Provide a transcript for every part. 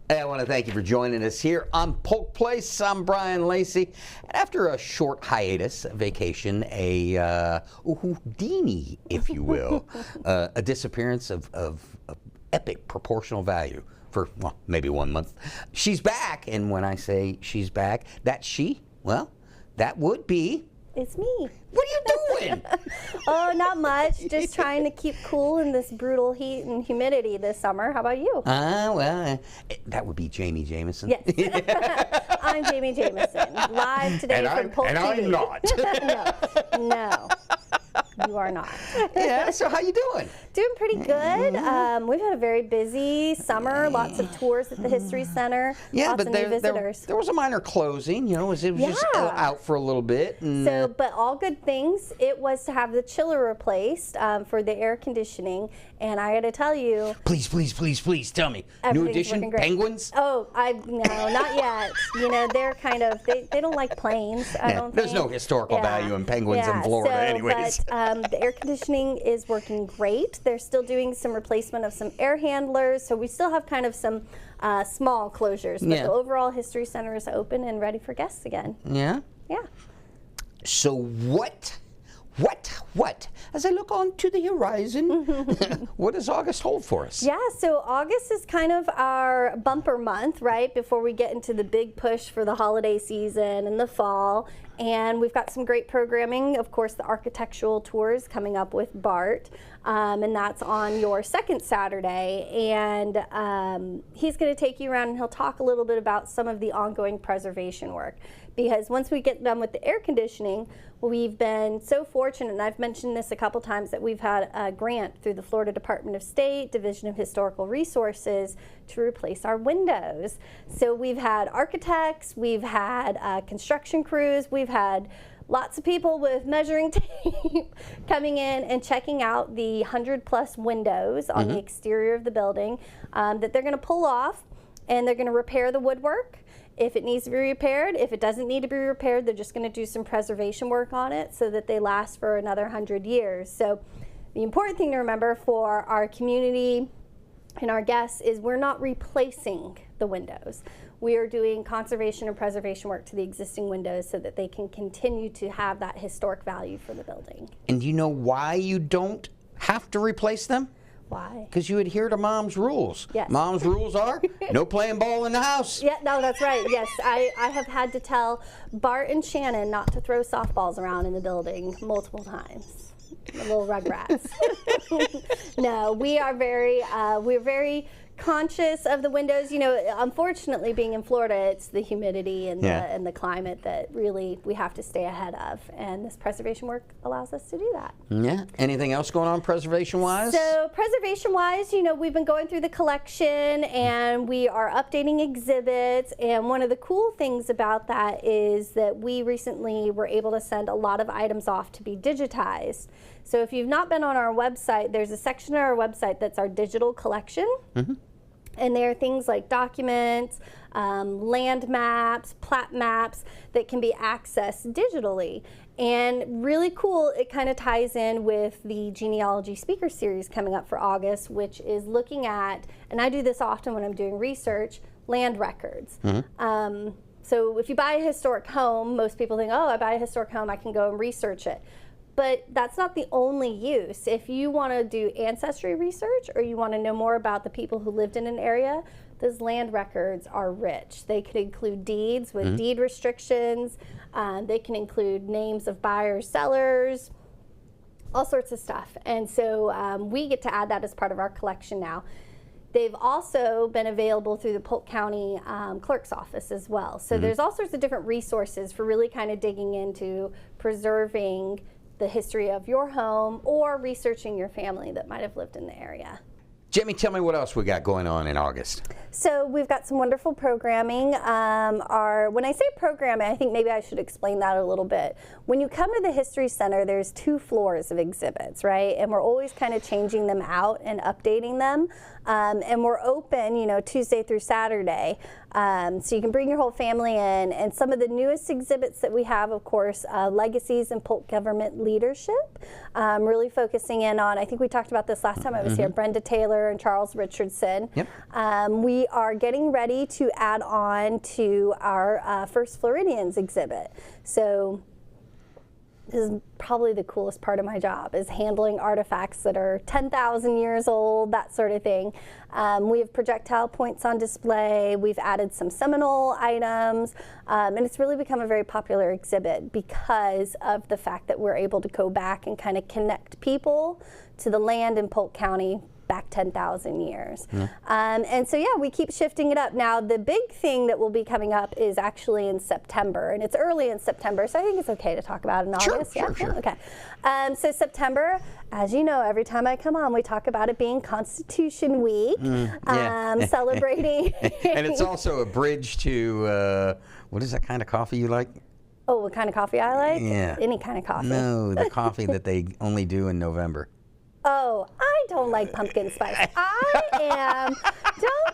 Hey, I want to thank you for joining us here on Polk Place. I'm Brian Lacey. After a short hiatus, a vacation, a Houdini, if you will, a disappearance of epic proportional value for, well, maybe 1 month. She's back, and when I say she's back, that she, well, that would be... It's me. What are you doing? Oh, not much. Just trying to keep cool in this brutal heat and humidity this summer. How about you? Well, that would be Jayme Jamison. Yes. I'm Jayme Jamison, live today from Polk County. And I'm not. No. You are not. Yeah, so how you doing? Doing pretty good. We've had a very busy summer, lots of tours at the History Center, yeah, lots but of new visitors. there was a minor closing, it was just out for a little bit. And, so, but all good things. It was to have the chiller replaced for the air conditioning, and I got to tell you. Please tell me. New edition, penguins? Oh, no, not yet. They're kind of, they don't like planes, I don't think. There's no historical value in penguins in Florida anyways. But the air conditioning is working great. They're still doing some replacement of some air handlers, so we still have kind of some small closures, but the overall History Center is open and ready for guests again. Yeah? Yeah. So what, as I look onto the horizon, what does August hold for us? Yeah, so August is kind of our bumper month, right, before we get into the big push for the holiday season and the fall. And we've got some great programming, of course, the architectural tours coming up with Bart, and that's on your second Saturday. And he's going to take you around and he'll talk a little bit about some of the ongoing preservation work. Because once we get done with the air conditioning, we've been so fortunate, and I've mentioned this a couple times, that we've had a grant through the Florida Department of State, Division of Historical Resources, to replace our windows. So we've had architects, we've had construction crews, we've had lots of people with measuring tape coming in and checking out the 100+ windows on the exterior of the building that they're going to pull off, and they're going to repair the woodwork. If it needs to be repaired, if it doesn't need to be repaired, they're just going to do some preservation work on it so that they last for another 100 years. So the important thing to remember for our community and our guests is we're not replacing the windows. We are doing conservation and preservation work to the existing windows so that they can continue to have that historic value for the building. And do you know why you don't have to replace them? Why? Because you adhere to Mom's rules. Yes. Mom's rules are no playing ball in the house. Yeah, no, that's right. Yes, I have had to tell Bart and Shannon not to throw softballs around in the building multiple times. The little rugrats. No, we're very conscious of the windows. Unfortunately, being in Florida, it's the humidity and the climate that really we have to stay ahead of, and this preservation work allows us to do that. Yeah. Anything else going on preservation-wise? So preservation-wise, we've been going through the collection and we are updating exhibits, and one of the cool things about that is that we recently were able to send a lot of items off to be digitized. So if you've not been on our website, there's a section on our website that's our digital collection. And there are things like documents, land maps, plat maps that can be accessed digitally. And really cool, it kind of ties in with the genealogy speaker series coming up for August, which is looking at, and I do this often when I'm doing research, land records. So if you buy a historic home, most people think, oh, I buy a historic home, I can go and research it. But that's not the only use. If you want to do ancestry research or you want to know more about the people who lived in an area, those land records are rich. They could include deeds with deed restrictions. They can include names of buyers, sellers, all sorts of stuff. And so we get to add that as part of our collection now. They've also been available through the Polk County Clerk's Office as well. So there's all sorts of different resources for really kind of digging into preserving the history of your home or researching your family that might have lived in the area. Jayme, tell me what else we got going on in August. So we've got some wonderful programming. When I say programming, I think maybe I should explain that a little bit. When you come to the History Center, there's 2 floors of exhibits, right? And we're always kind of changing them out and updating them. And we're open, Tuesday through Saturday. So you can bring your whole family in. And some of the newest exhibits that we have, of course, Legacies in Polk Government Leadership, really focusing in on, I think we talked about this last time I was here, Brenda Taylor and Charles Richardson. Yep. We are getting ready to add on to our First Floridians exhibit. So this is probably the coolest part of my job, is handling artifacts that are 10,000 years old, that sort of thing. We have projectile points on display. We've added some Seminole items, and it's really become a very popular exhibit because of the fact that we're able to go back and kind of connect people to the land in Polk County back 10,000 years. And so, yeah, we keep shifting it up. Now, the big thing that will be coming up is actually in September, and it's early in September, so I think it's okay to talk about it in August. Sure. Okay. So September, as you know, every time I come on, we talk about it being Constitution Week, celebrating. And it's also a bridge to, what is that kind of coffee you like? Oh, what kind of coffee I like? Yeah. Any kind of coffee. No, the coffee that they only do in November. Oh, I don't like pumpkin spice. Don't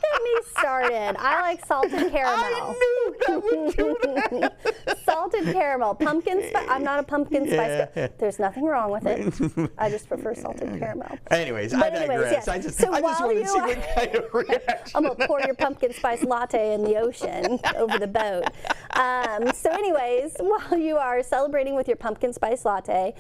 get me started. I like salted caramel. I knew that would do that. Salted caramel. Pumpkin spice. I'm not a pumpkin spice guy. There's nothing wrong with it. I just prefer salted caramel. Anyways, I digress. Yeah. I just wanted to see what kind of reaction. I'm going to pour your pumpkin spice latte in the ocean over the boat. So anyways, while you are celebrating with your pumpkin spice latte,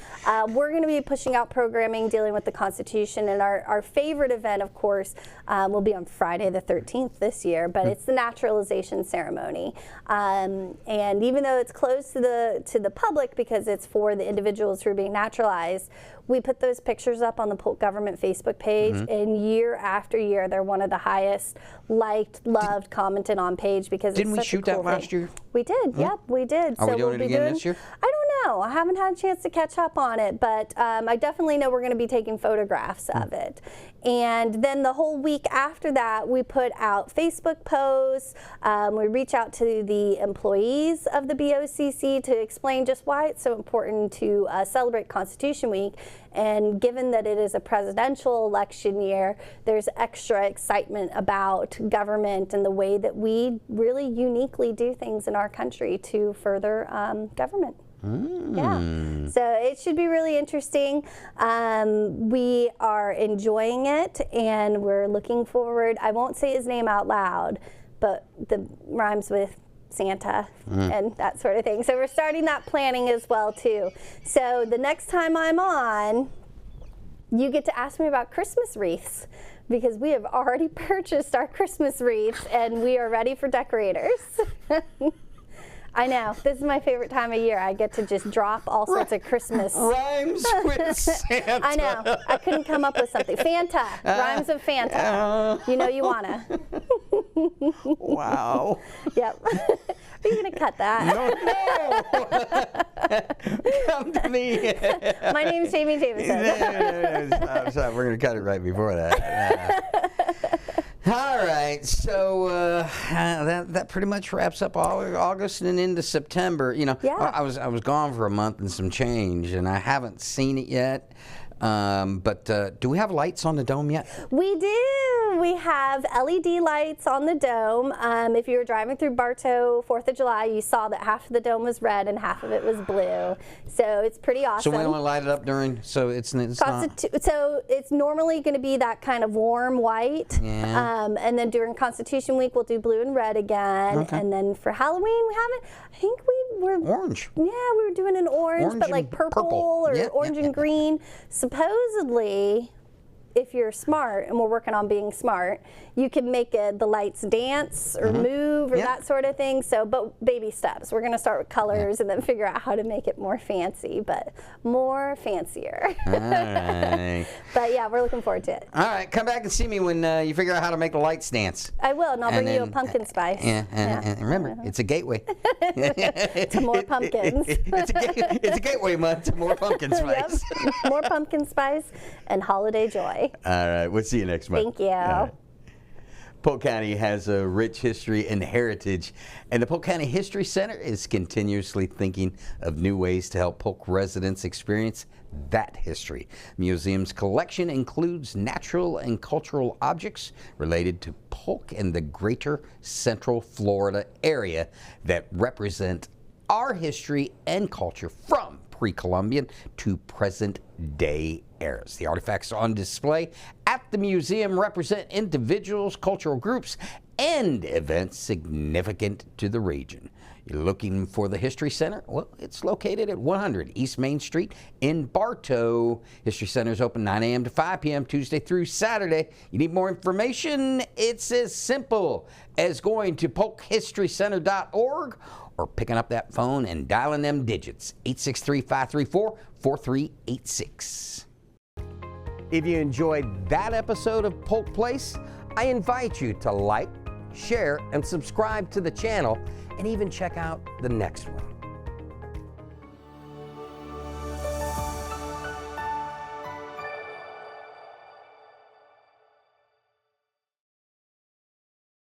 we're going to be pushing out programming dealing with the Constitution, and our favorite event, of course, will be on Friday the 13th this year, but it's the naturalization ceremony. And even though it's closed to the public because it's for the individuals who are being naturalized, we put those pictures up on the Polk Government Facebook page, and year after year, they're one of the highest liked, loved, commented on page because Didn't it's we such shoot a cool that last thing. year? We did, yep, we did. Are we doing it again this year? I don't know. I haven't had a chance to catch up on it, but I definitely know we're going to be taking photographs of it. And then the whole week after that, we put out Facebook posts. We reach out to the employees of the BOCC to explain just why it's so important to celebrate Constitution Week. And given that it is a presidential election year, there's extra excitement about government and the way that we really uniquely do things in our country to further government. Yeah, so it should be really interesting. We are enjoying it, and we're looking forward. I won't say his name out loud, but the rhymes with Santa and that sort of thing. So we're starting that planning as well too. So the next time I'm on, you get to ask me about Christmas wreaths, because we have already purchased our Christmas wreaths and we are ready for decorators. I know, this is my favorite time of year. I get to just drop all sorts of Christmas rhymes with Santa. I know, I couldn't come up with something. Fanta, rhymes with Fanta. You know you wanna. Wow. Yep. Are you gonna cut that? No. Come to me. My name's Jayme Jamison. No, stop. We're gonna cut it right before that. All right, so that pretty much wraps up August and into September. You know, Yeah. I was gone for a month and some change, and I haven't seen it yet. But do we have lights on the dome yet? We do. We have LED lights on the dome. If you were driving through Bartow 4th of July, you saw that half of the dome was red and half of it was blue. So it's pretty awesome. So we only light it up during, so it's not. So it's normally going to be that kind of warm white. Yeah. And then during Constitution Week, we'll do blue and red again. Okay. And then for Halloween, we haven't, I think we were. Orange. Yeah, we were doing an orange but like and purple, or Yeah, orange and green. Supposedly, if you're smart, and we're working on being smart, you can make the lights dance or move or that sort of thing. So, but baby steps. We're going to start with colors and then figure out how to make it more fancy, but more fancier. All right. But yeah, we're looking forward to it. All right, come back and see me when you figure out how to make the lights dance. I will, and I'll bring you a then, pumpkin spice. And remember, it's a gateway. To more pumpkins. it's a gateway month to more pumpkin spice. Yep. More pumpkin spice and holiday joy. All right, we'll see you next month. Thank you. Polk County has a rich history and heritage, and the Polk County History Center is continuously thinking of new ways to help Polk residents experience that history. Museum's collection includes natural and cultural objects related to Polk and the greater Central Florida area that represent our history and culture from pre-Columbian to present-day eras. The artifacts on display at the museum represent individuals, cultural groups, and events significant to the region. You're looking for the History Center? Well, it's located at 100 East Main Street in Bartow. History Center is open 9 a.m. to 5 p.m. Tuesday through Saturday. You need more information? It's as simple as going to polkhistorycenter.org or picking up that phone and dialing them digits, 863-534-4386. If you enjoyed that episode of Polk Place, I invite you to like, share, and subscribe to the channel, and even check out the next one.